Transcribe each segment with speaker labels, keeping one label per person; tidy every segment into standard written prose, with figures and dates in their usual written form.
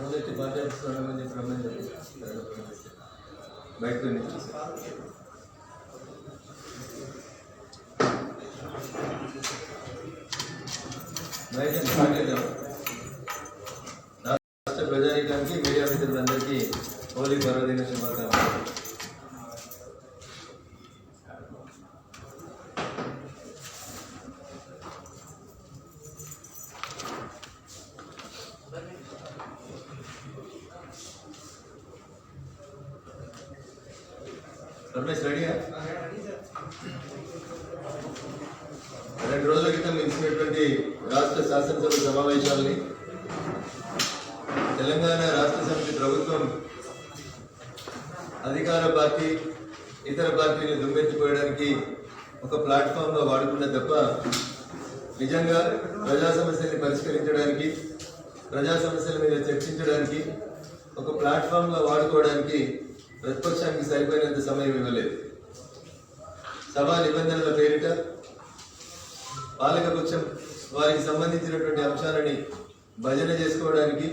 Speaker 1: మొదటి పాఠ్యాంశాలను క్రమంగా బయటకు రాష్ట్ర ప్రజానీకానికి మీడియా మిత్రులందరికీ హోలీ పర్వదిన శుభాకాంక్షలు. రమేష్ రెడీయా? 2 రోజుల క్రితం ఇచ్చినటువంటి రాష్ట్ర శాసనసభ సమావేశాలని తెలంగాణ రాష్ట్ర సమితి ప్రభుత్వం అధికార పార్టీ ఇతర పార్టీని దుమ్మెత్తిపోయడానికి ఒక ప్లాట్ఫామ్ గా వాడుకున్న తప్ప నిజంగా ప్రజా సమస్యల్ని పరిష్కరించడానికి ప్రజా సమస్యల మీద చర్చించడానికి ఒక ప్లాట్ఫామ్ గా వాడుకోవడానికి ప్రతిపక్షానికి సరిపోయినంత సమయం ఇవ్వలేదు. సభా నిబంధనల పేరిట పాలకపక్షం వారికి సంబంధించినటువంటి అంశాలని భజన చేసుకోవడానికి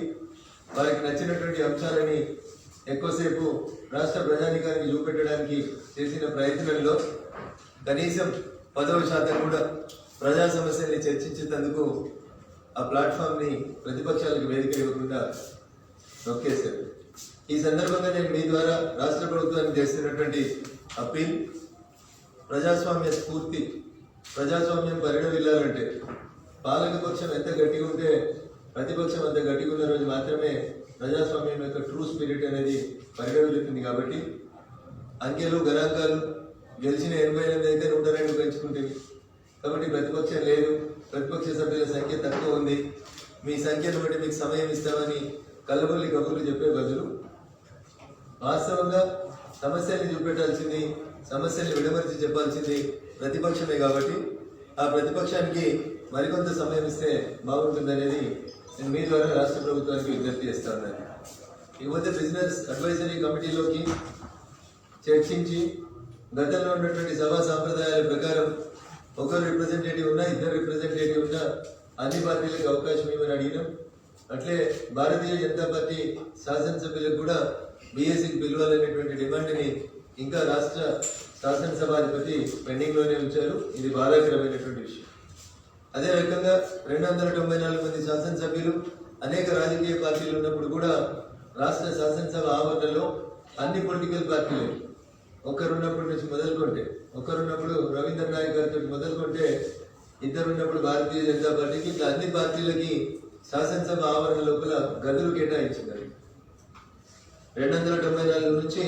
Speaker 1: వారికి నచ్చినటువంటి అంశాలని ఎక్కువసేపు రాష్ట్ర ప్రజానీకానికి చూపెట్టడానికి చేసిన ప్రయత్నంలో కనీసం 10% కూడా ప్రజా సమస్యల్ని చర్చించేందుకు ఆ ప్లాట్ఫామ్ని ప్రతిపక్షాలకు వేదిక ఇవ్వకుండా నొక్కేశారు. ఈ సందర్భంగా నేను మీ ద్వారా రాష్ట్ర ప్రభుత్వానికి చేస్తున్నటువంటి అప్పీల్, ప్రజాస్వామ్య స్ఫూర్తి, ప్రజాస్వామ్యం పరిణమిల్లాలంటే పాలకపక్షం ఎంత గట్టిగా ఉంటే ప్రతిపక్షం అంత గట్టిగా ఉన్న రోజు మాత్రమే ప్రజాస్వామ్యం యొక్క ట్రూ స్పిరిట్ అనేది పరిణమిల్లుతుంది. కాబట్టి అంకెలు గణాంకాలు గెలిచిన 88 అయితే 102 పెంచుకుంటుంది. కాబట్టి ప్రతిపక్షం లేదు, ప్రతిపక్ష సభ్యుల సంఖ్య తక్కువ ఉంది, మీ సంఖ్యను బట్టి మీకు సమయం ఇస్తామని కల్లబొల్లి కబుర్లు చెప్పే బదులు వాస్తవంగా సమస్యల్ని చూపెట్టాల్సింది, సమస్యల్ని విడమర్చి చెప్పాల్సింది ప్రతిపక్షమే. కాబట్టి ఆ ప్రతిపక్షానికి మరికొంత సమయం ఇస్తే బాగుంటుందనేది నేను మీ ద్వారా రాష్ట్ర ప్రభుత్వానికి విజ్ఞప్తి చేస్తాను. ఇకపోతే బిజినెస్ అడ్వైజరీ కమిటీలోకి చర్చించి గతంలో ఉన్నటువంటి సభా సాంప్రదాయాల ప్రకారం ఒకరు రిప్రజెంటేటివ్ ఉన్నా, 2 రిప్రజెంటేటివ్ ఉన్నా అన్ని పార్టీలకు అవకాశం ఇవ్వని అడిగినాం. అట్లే భారతీయ జనతా పార్టీ శాసనసభ్యులకు కూడా బీఎస్సీకి పిలవాలనేటువంటి డిమాండ్ని ఇంకా రాష్ట్ర శాసనసభాధిపతి పెండింగ్లోనే ఉంచారు. ఇది బాధాకరమైనటువంటి విషయం. అదే రకంగా 294 మంది శాసనసభ్యులు అనేక రాజకీయ పార్టీలు ఉన్నప్పుడు కూడా రాష్ట్ర శాసనసభ ఆవరణలో అన్ని పొలిటికల్ పార్టీలు ఒక్కరున్నప్పటి నుంచి మొదలుకుంటే, ఒక్కరున్నప్పుడు రవీంద్ర నాయక్ గారితో మొదలుకుంటే, 2 ఉన్నప్పుడు భారతీయ జనతా పార్టీకి, ఇట్లా అన్ని పార్టీలకి శాసనసభ ఆవరణ లోపల గదులు కేటాయించినారు. 294 నుంచి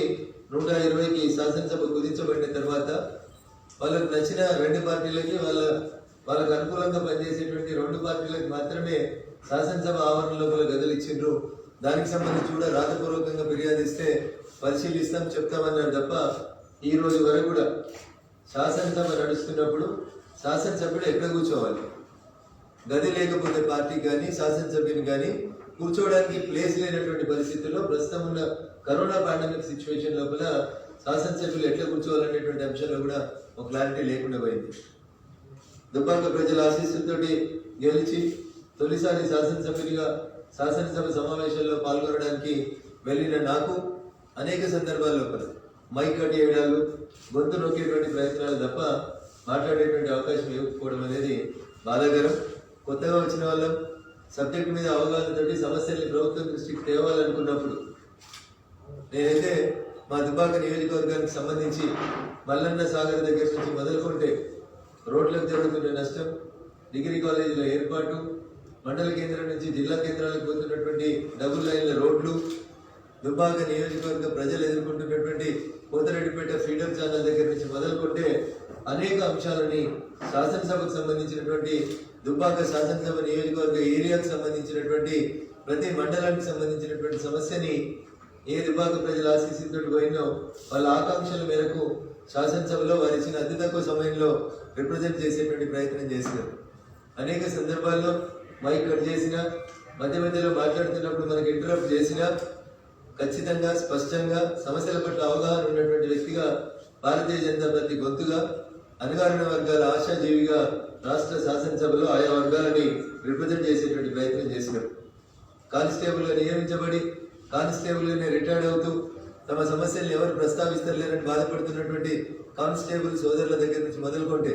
Speaker 1: 120కి శాసనసభ కుదించబడిన తర్వాత వాళ్ళకు నచ్చిన 2 పార్టీలకి వాళ్ళకు అనుకూలంగా పనిచేసేటువంటి 2 పార్టీలకు మాత్రమే శాసనసభ ఆవరణ లోపల గదులు ఇచ్చిండ్రు. దానికి సంబంధించి కూడా రాతపూర్వకంగా ఫిర్యాదు ఇస్తే పరిశీలిస్తాం, చెప్తామన్నారు తప్ప ఈ రోజు వరకు కూడా శాసనసభ నడుస్తున్నప్పుడు శాసనసభ్యుడు ఎక్కడ కూర్చోవాలి, గది లేకపోతే పార్టీకి కానీ శాసనసభ్యుని కానీ కూర్చోవడానికి ప్లేస్ లేనటువంటి పరిస్థితుల్లో ప్రస్తుతం ఉన్న కరోనా పాండమిక్ సిచ్యువేషన్ లోపల శాసనసభ్యులు ఎట్లా కూర్చోవాలనేటువంటి అంశంలో కూడా ఒక క్లారిటీ లేకుండా పోయింది. దుబ్బాక ప్రజల ఆశీస్సులతోటి గెలిచి తొలిసారి శాసనసభ్యునిగా శాసనసభ సమావేశాల్లో పాల్గొనడానికి వెళ్ళిన నాకు అనేక సందర్భాల లోపల మైక్ కట్టేయడాలు, గొంతు నొక్కేటువంటి ప్రయత్నాలు తప్ప మాట్లాడేటువంటి అవకాశం ఇవ్వకపోవడం అనేది బాధాకరం. కొత్తగా వచ్చిన వాళ్ళం సబ్జెక్ట్ మీద అవగాహనతోటి సమస్యల్ని ప్రభుత్వం దృష్టికి తేవాలనుకున్నప్పుడు నేనైతే మా దుబ్బాక నియోజకవర్గానికి సంబంధించి మల్లన్న సాగర్ దగ్గర నుంచి మొదలుకుంటే రోడ్లకు జరుగుతున్న నష్టం, డిగ్రీ కాలేజీల ఏర్పాటు, మండల కేంద్రం నుంచి జిల్లా కేంద్రాలకు పోతున్నటువంటి డబుల్ లైన్ల రోడ్లు, దుబ్బాక నియోజకవర్గ ప్రజలు ఎదుర్కొంటున్నటువంటి పోతిరెడ్డిపేట ఫీడర్ ఛానల్ దగ్గర నుంచి మొదలుకుంటే అనేక అంశాలని శాసనసభకు సంబంధించినటువంటి దుబ్బాక శాసనసభ నియోజకవర్గ ఏరియాకు సంబంధించినటువంటి ప్రతి మండలానికి సంబంధించినటువంటి సమస్యని ఏ దుబ్బాక ప్రజల ఆశీస్సుతో పోయినో వాళ్ళ ఆకాంక్షల మేరకు శాసనసభలో వారు ఇచ్చిన అతి తక్కువ సమయంలో రిప్రజెంట్ చేసేటువంటి ప్రయత్నం చేశారు. అనేక సందర్భాల్లో మైక్ కట్ చేసినా, మధ్య మధ్యలో మాట్లాడుతున్నప్పుడు మనకు ఇంటరప్ట్ చేసినా ఖచ్చితంగా స్పష్టంగా సమస్యల పట్ల అవగాహన ఉన్నటువంటి వ్యక్తిగా భారతీయ జనతా పార్టీ గొంతుగా అణగారిన వర్గాల ఆశాజీవిగా రాష్ట్ర శాసనసభలో ఆయా వర్గాలని రిప్రజెంట్ చేసేటువంటి ప్రయత్నం చేసినారు. కానిస్టేబుల్గా నియమించబడి కానిస్టేబుల్గానే రిటైర్డ్ అవుతూ తమ సమస్యలను ఎవరు ప్రస్తావిస్తలేరని బాధపడుతున్నటువంటి కానిస్టేబుల్ సోదరుల దగ్గర నుంచి మొదలుకుంటే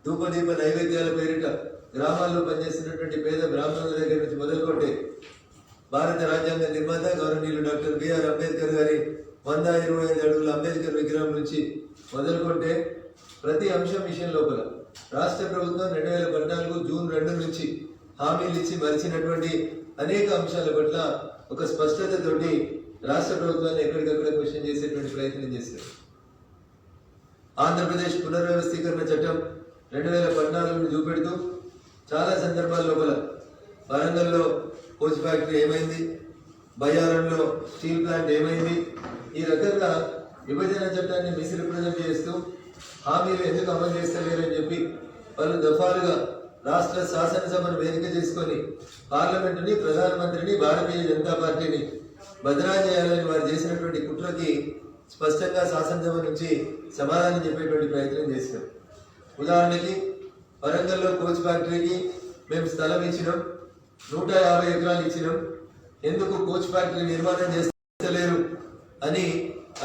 Speaker 1: ధూపదీప నైవేద్యాల పేరిట గ్రామాల్లో పనిచేస్తున్నటువంటి పేద బ్రాహ్మణుల దగ్గర నుంచి మొదలుకుంటే భారత రాజ్యాంగ నిర్మాత గౌరవనీయులు డాక్టర్ బిఆర్ అంబేద్కర్ గారి 125 అడుగుల అంబేద్కర్ విగ్రహం నుంచి మొదలుకుంటే ప్రతి అంశం విషయం లోపల రాష్ట్ర ప్రభుత్వం 2014 జూన్ 2 నుంచి హామీలు ఇచ్చి మరిచినటువంటి అనేక అంశాల పట్ల ఒక స్పష్టతతోటి రాష్ట్ర ప్రభుత్వాన్ని ఎక్కడికక్కడ క్వశ్చన్ చేసేటువంటి ప్రయత్నం చేశారు. ఆంధ్రప్రదేశ్ పునర్వ్యవస్థీకరణ చట్టం 2014ను చూపెడుతూ చాలా సందర్భాల లోపల వరంగల్లో కోచ్ ఫ్యాక్టరీ ఏమైంది, బయ్యారంలో స్టీల్ ప్లాంట్ ఏమైంది, ఈ రకంగా విభజన చట్టాన్ని మిస్రిప్రజెంట్ చేస్తూ హామీలు ఎందుకు అమలు చేస్తలేరని చెప్పి పలు దఫాలుగా రాష్ట్ర శాసనసభను వేదిక చేసుకొని పార్లమెంటుని, ప్రధానమంత్రిని, భారతీయ జనతా పార్టీని బదనాం చేయాలని వారు చేసినటువంటి కుట్రకి స్పష్టంగా శాసనసభ నుంచి సమాధానం చెప్పేటువంటి ప్రయత్నం చేశారు. ఉదాహరణకి వరంగల్లో కోచ్ ఫ్యాక్టరీకి మేము స్థలం ఇచ్చినాం, 150 ఎకరాలు ఇచ్చినాం, ఎందుకు కోచ్ ఫ్యాక్టరీ నిర్మాణం చేస్తలేరు అని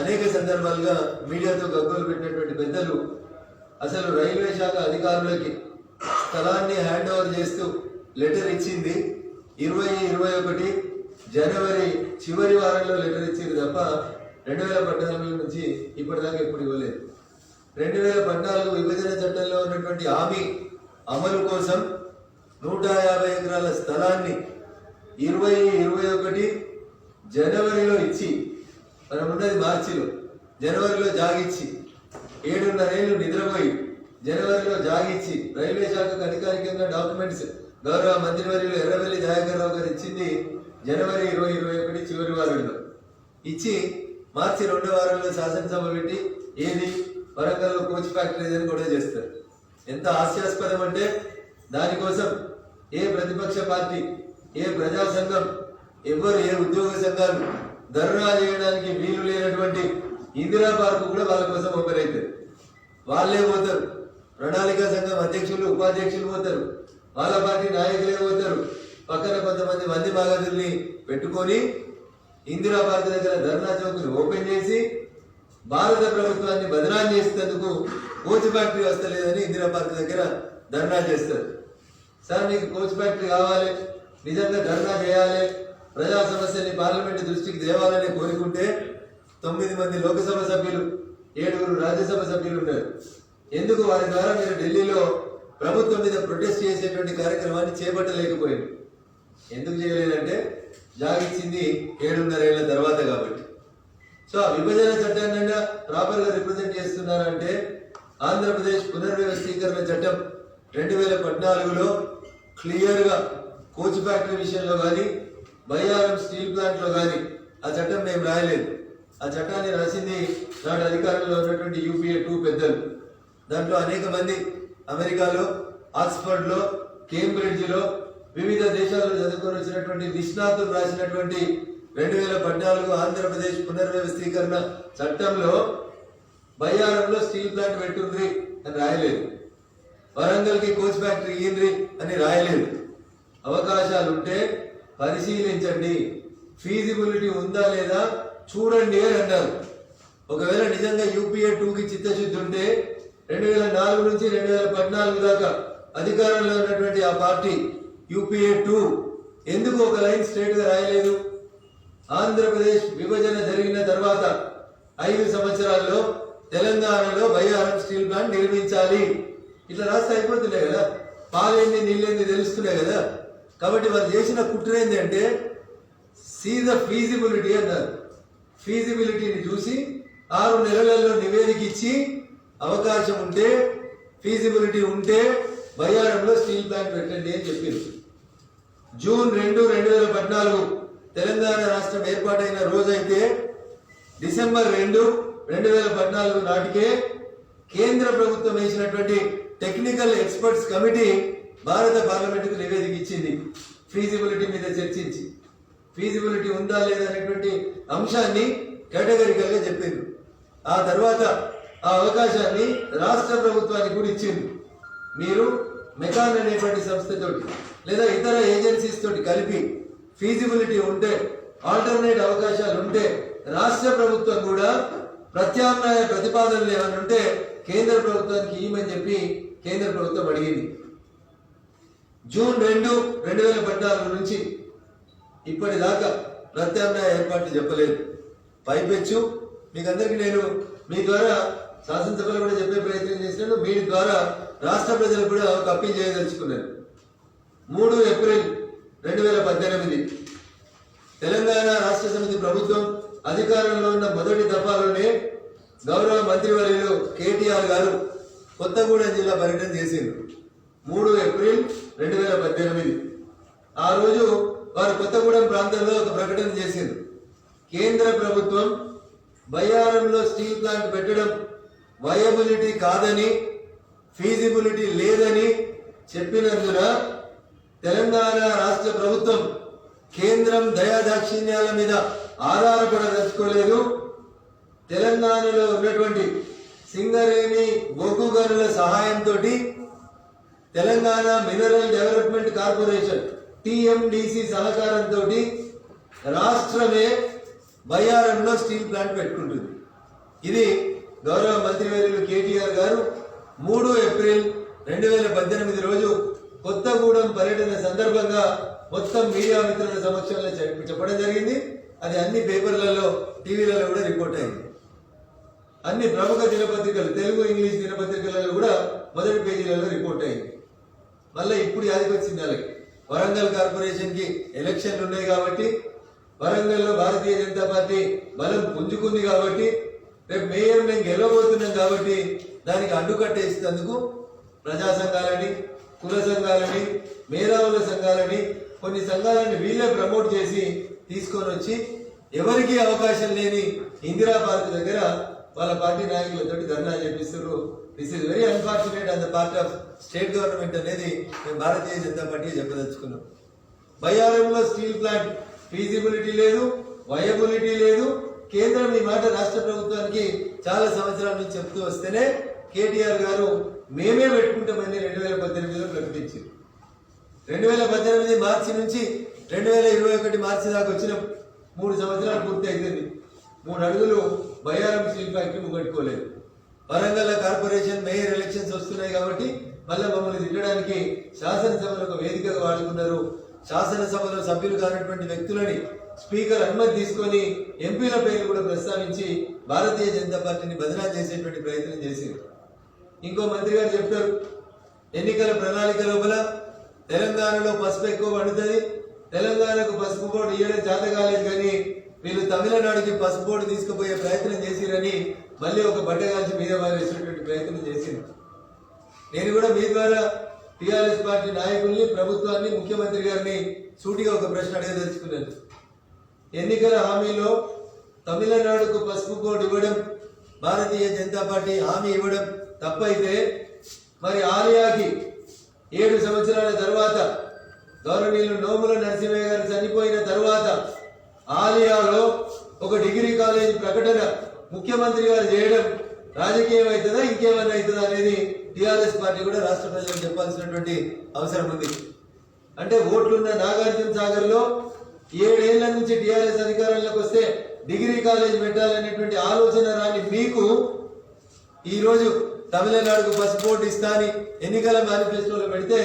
Speaker 1: అనేక సందర్భాలుగా మీడియాతో గగ్గోలు పెట్టినటువంటి పెద్దలు అసలు రైల్వే శాఖ అధికారులకి స్థలాన్ని హ్యాండ్ ఓవర్ చేస్తూ లెటర్ ఇచ్చింది 2021 జనవరి చివరి వారంలో లెటర్ ఇచ్చింది తప్ప 2014 నుంచి ఇప్పటిదాకా ఎప్పుడు ఇవ్వలేదు. 2014 విభజన చట్టంలో ఉన్నటువంటి హామీ అమలు కోసం 150 ఎకరాల స్థలాన్ని 2021 జనవరిలో ఇచ్చి, మనం ఉన్నది మార్చిలో, జనవరిలో జాగిచ్చి 7.5 ఏళ్ళు నిద్రపోయి జనవరిలో జాగిచ్చి రైల్వే శాఖకు అధికారికంగా డాక్యుమెంట్స్ గౌరవ మంత్రివర్యులు ఎర్రవెల్లి దయాకర్ రావు గారు ఇచ్చింది జనవరి 2021 చివరి వారంలో ఇచ్చి మార్చి 2వ వారంలో శాసనసభ పెట్టి ఏది వరంగల్లో కోచ్ ఫ్యాక్టరీ ఏదని కూడా చేస్తారు. ఎంత హాస్యాస్పదం అంటే దానికోసం ఏ ప్రతిపక్ష పార్టీ, ఏ ప్రజా సంఘం, ఎవరు, ఏ ఉద్యోగ సంఘాలు ధర్నా చేయడానికి వీలు లేనటువంటి ఇందిరా పార్కు కూడా వాళ్ళ కోసం ఓపెన్ అవుతారు. వాళ్ళే పోతారు, ప్రణాళికా సంఘం అధ్యక్షులు, ఉపాధ్యక్షులు పోతారు, వాళ్ళ పార్టీ నాయకులే పోతారు, పక్కన కొంతమంది మంది బాగదుల్ని పెట్టుకొని ఇందిరా పార్క్ దగ్గర ధర్నా చౌక్ని ఓపెన్ చేసి భారత ప్రభుత్వాన్ని బదనాం చేసేందుకు కోచ్ ఫ్యాక్టరీ వస్తలేదని ఇందిరా పార్క్ దగ్గర ధర్నా చేస్తారు. సార్, నీకు కోచ్ ఫ్యాక్టరీ కావాలి, నిజంగా ధర్నా చేయాలి, ప్రజా సమస్యని పార్లమెంటు దృష్టికి తేవాలని కోరుకుంటే 9 మంది లోక్సభ సభ్యులు, 7 రాజ్యసభ సభ్యులు ఉన్నారు. ఎందుకు వారి ద్వారా మీరు ఢిల్లీలో ప్రభుత్వం మీద ప్రొటెస్ట్ చేసేటువంటి కార్యక్రమాన్ని చేపట్టలేకపోయింది? ఎందుకు చేయలేదంటే జాగిచ్చింది 7.5 ఏళ్ల తర్వాత కాబట్టి. సో ఆ విభజన చట్టాన్ని ప్రాపర్ గా రిప్రజెంట్ చేస్తున్నారంటే ఆంధ్రప్రదేశ్ పునర్వ్యవస్థీకరణ చట్టం 2014లో క్లియర్ గా కోచ్ ఫ్యాక్టరీ విషయంలో కానీ, బయ్యారం స్టీల్ ప్లాంట్ లో కానీ ఆ చట్టం మేము రాయలేదు. ఆ చట్టాన్ని రాసింది నాటి అధికారంలో ఉన్నటువంటి UPA 2 పెద్దలు. దాంట్లో అనేక మంది అమెరికాలో, ఆక్స్ఫర్డ్ లో, కేంబ్రిడ్జ్ లో, వివిధ దేశాల్లో చదువుకొని వచ్చినటువంటి నిష్ణాతులు రాసినటువంటి 2014 ఆంధ్రప్రదేశ్ పునర్వ్యవస్థీకరణ చట్టంలో బయ్యారంలో స్టీల్ ప్లాంట్ పెట్టుంది అని రాయలేదు, వరంగల్ కి కోచ్ ఫ్యాక్టరీ ఇయ్యండి అని రాయలేదు. అవకాశాలు ఉంటే పరిశీలించండి, ఫీజిబిలిటీ ఉందా లేదా చూడండి అని అన్నారు. ఒకవేళ నిజంగా UPA 2కి చిత్తశుద్ధి ఉంటే 2004 నుంచి 2014 దాకా అధికారంలో ఉన్నటువంటి ఆ పార్టీ UPA 2 ఎందుకు ఒక లైన్ స్ట్రేట్ గా రాయలేదు? ఆంధ్రప్రదేశ్ విభజన జరిగిన తర్వాత 5 సంవత్సరాల్లో తెలంగాణలో బయ్యారం స్టీల్ ప్లాంట్ నిర్మించాలి, ఇట్లా రాస్తే అయిపోతున్నాయి కదా, పాలేంది నీళ్ళేంది తెలుస్తున్నాయి కదా. కాబట్టి వారు చేసిన కుట్ర ఏంటంటే సీ ద ఫీజిబిలిటీ అన్నారు. ఫీజిబిలిటీని చూసి 6 నెలలలో నివేదిక ఇచ్చి అవకాశం ఉంటే, ఫీజిబిలిటీ ఉంటే బయ్యారంలో స్టీల్ ప్లాంట్ పెట్టండి అని చెప్పింది. జూన్ 2, 2014 తెలంగాణ రాష్ట్రం ఏర్పాటైన రోజైతే డిసెంబర్ 2, 2014 నాటికే కేంద్ర ప్రభుత్వం వేసినటువంటి టెక్నికల్ ఎక్స్పర్ట్స్ కమిటీ భారత పార్లమెంటుకు నివేదిక ఇచ్చింది. ఫీజిబిలిటీ మీద చర్చించి ఫీజిబిలిటీ ఉందా లేదా అనేటువంటి అంశాన్ని కేటగిరికల్ గా చెప్పింది. ఆ తర్వాత ఆ అవకాశాన్ని రాష్ట్ర ప్రభుత్వానికి కూడా ఇచ్చింది. మీరు మెకాన్ అనేటువంటి సంస్థతోటి లేదా ఇతర ఏజెన్సీస్ తోటి కలిపి ఫీజిబిలిటీ ఉంటే, ఆల్టర్నేట్ అవకాశాలు ఉంటే రాష్ట్ర ప్రభుత్వం కూడా ప్రత్యామ్నాయ ప్రతిపాదనలు ఏమైనా ఉంటే కేంద్ర ప్రభుత్వానికి ఇవ్వమని చెప్పి కేంద్ర ప్రభుత్వం అడిగింది. జూన్ 2, 2014 నుంచి ఇప్పటిదాకా ప్రత్యామ్నాయ ఏర్పాట్లు చెప్పలేదు. పైపెచ్చు మీకందరికీ నేను మీ ద్వారా శాసనసభలో కూడా చెప్పే ప్రయత్నం చేసినాను. మీ ద్వారా రాష్ట్ర ప్రజలకు కూడా ఒక అప్పీల్ చేయదలుచుకున్నాను. 3 ఏప్రిల్ 2018 తెలంగాణ రాష్ట్ర సమితి ప్రభుత్వం అధికారంలో ఉన్న మొదటి దఫాలోనే గౌరవ మంత్రివర్యులు కేటీఆర్ గారు కొత్తగూడెం జిల్లా పర్యటన చేసిండ్రు. 3 ఏప్రిల్ 2018 ఆ రోజు వారు కొత్తగూడెం ప్రాంతంలో ఒక ప్రకటన చేసిండ్రు. కేంద్ర ప్రభుత్వం బయ్యారంలో స్టీల్ ప్లాంట్ పెట్టడం వయబిలిటీ కాదని, ఫీజిబిలిటీ లేదని చెప్పినందున తెలంగాణ రాష్ట్ర ప్రభుత్వం కేంద్రం దయాదాక్షిణ్యాల మీద ఆధారపడదలుచుకోలేదు. తెలంగాణలో ఉన్నటువంటి సింగరేణి బొగ్గు గనుల సహాయంతో తెలంగాణ మినరల్ డెవలప్మెంట్ కార్పొరేషన్ టిఎండిసి సహకారంతో రాష్ట్రమే బయ్యారంలో స్టీల్ ప్లాంట్ పెట్టుకుంటుంది. ఇది గౌరవ మంత్రివర్యులు కేటీఆర్ గారు 3 ఏప్రిల్ 2018 రోజు కొత్తగూడెం పర్యటన సందర్భంగా మొత్తం మీడియా మిత్రుల సమక్షంలో చెప్పడం జరిగింది. అది అన్ని పేపర్లలో, టీవీలలో కూడా రిపోర్ట్ అయింది. అన్ని ప్రముఖ దినపత్రికలు, తెలుగు ఇంగ్లీష్ దినపత్రికలలో కూడా మొదటి పేజీలలో రిపోర్ట్ అయింది. మళ్ళీ ఇప్పుడు యాదికి వచ్చింది వాళ్ళకి. వరంగల్ కార్పొరేషన్ కి ఎలక్షన్లు ఉన్నాయి కాబట్టి, వరంగల్లో భారతీయ జనతా పార్టీ బలం పుంజుకుంది కాబట్టి, రేపు మేయర్ మేము గెలవబోతున్నాం కాబట్టి దానికి అడ్డుకట్టేసేందుకు ప్రజా సంఘాలని, కుల సంఘాలని, మేధావుల సంఘాలని, కొన్ని సంఘాలని వీళ్ళే ప్రమోట్ చేసి తీసుకొని వచ్చి ఎవరికి అవకాశం లేని ఇందిరా పార్క్ దగ్గర వాళ్ళ పార్టీ నాయకులతో ధర్నా చేపిస్తారు. This is very unfortunate on the part of state government అనేది మేము భారతీయ జనతా పార్టీ చెప్పదలుచుకున్నాం. బయ్యారంలో స్టీల్ ప్లాంట్ ఫీజిబిలిటీ లేదు, వయబిలిటీ లేదు. కేంద్రం ఈ మాట రాష్ట్ర ప్రభుత్వానికి చాలా సంవత్సరాల నుంచి చెప్తూ వస్తేనే కేటీఆర్ గారు మేమే పెట్టుకుంటామని 2018లో ప్రకటించారు. 2018 మార్చి నుంచి 2021 మార్చి దాకా వచ్చిన 3 సంవత్సరాలు పూర్తి అవుతుంది. 3 అడుగులు బయ్యారం స్టీల్ ఫ్యాక్టరీ ముగట్టుకోలేదు. వరంగల్ కార్పొరేషన్ మేయర్ ఎలక్షన్స్ వస్తున్నాయి కాబట్టి మళ్ళీ మమ్మల్ని తిట్టడానికి శాసనసభలో ఒక వేదికగా వాడుకున్నారు. శాసనసభలో సభ్యులు కానటువంటి వ్యక్తులని స్పీకర్ అనుమతి తీసుకొని ఎంపీల పేర్లు కూడా ప్రస్తావించి భారతీయ జనతా పార్టీని బదనాలు చేసేటువంటి ప్రయత్నం చేసింది. ఇంకో మంత్రి గారు చెప్తారు, ఎన్నికల ప్రణాళిక లోపల తెలంగాణలో పసుపు ఎక్కువ పండుతుంది, తెలంగాణకు పసుపు బోర్డు ఇవ్వడం చేత కాలేదు కానీ వీళ్ళు తమిళనాడుకి పసుపు బోర్డు తీసుకుపోయే ప్రయత్నం చేసిరని మళ్ళీ ఒక బట్టగాల్చి మీద వేసేటువంటి ప్రయత్నం చేసింది. నేను కూడా మీ ద్వారా టిఆర్ఎస్ పార్టీ నాయకుల్ని, ప్రభుత్వాన్ని, ముఖ్యమంత్రి గారిని సూటిగా ఒక ప్రశ్న అడగదలుచుకున్నాను. ఎన్నికల హామీలో తమిళనాడుకు పసుపు బోర్డు ఇవ్వడం, భారతీయ జనతా పార్టీ హామీ ఇవ్వడం తప్పైతే మరి ఆలియాకి 7 సంవత్సరాల తర్వాత గౌరవనీయులు నోముల నరసింహయ్య గారు చనిపోయిన తర్వాత ఆలియాలో ఒక డిగ్రీ కాలేజ్ ప్రకటన ముఖ్యమంత్రి గారు చేయడం రాజకీయం అవుతుందా, ఇంకేమైనా అవుతుందా అనేది టిఆర్ఎస్ పార్టీ కూడా రాష్ట్ర ప్రజలకు చెప్పాల్సినటువంటి అవసరం ఉంది. అంటే ఓట్లున్న నాగార్జున సాగర్ లో 7 ఏళ్ల నుంచి టిఆర్ఎస్ అధికారంలోకి వస్తే డిగ్రీ కాలేజ్ పెట్టాలనేటువంటి ఆలోచన రాని మీకు ఈ రోజు తమిళనాడుకు పసుపు బోర్డు ఇస్తా అని ఎన్నికల మేనిఫెస్టోలో పెడితే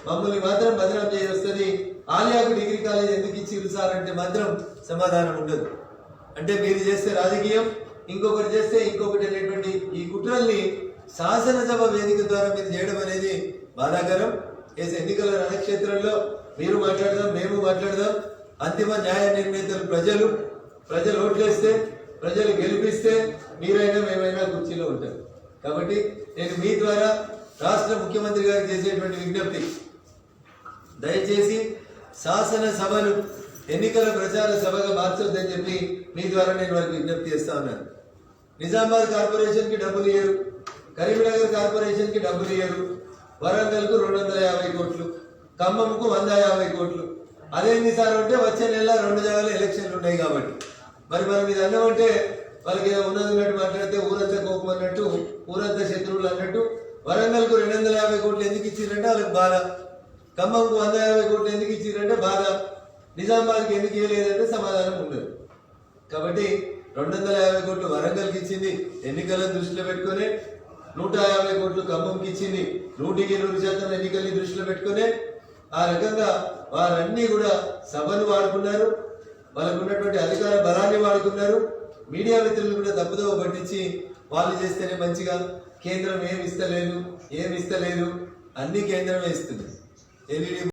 Speaker 1: మమ్మల్ని మాత్రం బదనాం చేయొస్తుంది. ఆలియాకు డిగ్రీ కాలేజ్ ఎందుకు ఇచ్చిరు సార్ అంటే మాత్రం సమాధానం ఉండదు. అంటే మీరు చేస్తే రాజకీయం, ఇంకొకటి చేస్తే ఇంకొకటి అనేటువంటి ఈ కుట్రల్ని శాసనసభ వేదిక ద్వారా మీరు చేయడం అనేది బాధాకరం. ఎన్నికల రణక్షేత్రంలో మీరు మాట్లాడదాం, మేము మాట్లాడదాం. అంతిమ న్యాయ నిర్ణేతలు ప్రజలు ఓట్లేస్తే, ప్రజలు గెలిపిస్తే మీరైనా మేమైనా కుర్చీలో ఉంటారు. కాబట్టి నేను మీ ద్వారా రాష్ట్ర ముఖ్యమంత్రి గారికి చేసేటువంటి విజ్ఞప్తి, దయచేసి శాసనసభను ఎన్నికల ప్రచార సభగా మార్చొద్దని చెప్పి మీ ద్వారా నేను వారికి విజ్ఞప్తి చేస్తా ఉన్నాను. నిజామాబాద్ కార్పొరేషన్ కి డబ్బులు ఇయ్యరు, కరీంనగర్ కార్పొరేషన్ కి డబ్బులు ఇయ్యరు, వరంగల్ కు 250 కోట్లు, ఖమ్మంకు 150 కోట్లు. అదేంటి సార్ అంటే వచ్చే నెల 2 జాగాలో ఎలక్షన్లు ఉన్నాయి కాబట్టి. మరి మనం ఇది అన్నామంటే వాళ్ళకి ఉన్నది ఉన్నట్టు మాట్లాడితే ఊరంతా కోపం అన్నట్టు, ఊరంతా శత్రువులు అన్నట్టు. వరంగల్ కు 250 కోట్లు ఎందుకు ఇచ్చిరంటే వాళ్ళకి బాధ, ఖమ్మంకు 150 కోట్లు ఎందుకు ఇచ్చిరంటే బాధ. నిజామాబాద్కి ఎందుకు ఇవ్వలేదంటే సమాధానం ఉండదు. కాబట్టి 250 కోట్లు వరంగల్కి ఇచ్చింది ఎన్నికలను దృష్టిలో పెట్టుకుని, 150 కోట్లు ఖమ్మంకి ఇచ్చింది 100% ఎన్నికల్ని దృష్టిలో పెట్టుకుని. ఆ రకంగా వారన్నీ కూడా సభను వాడుకున్నారు, వాళ్ళకు ఉన్నటువంటి అధికార బలాన్ని వాడుకున్నారు. మీడియా మిత్రులు కూడా తప్పుదోవ పట్టించి వాళ్ళు చేస్తేనే మంచిగా, కేంద్రం ఏమి ఇస్తలేదు అన్ని కేంద్రమే ఇస్తుంది. ఎల్ఈడి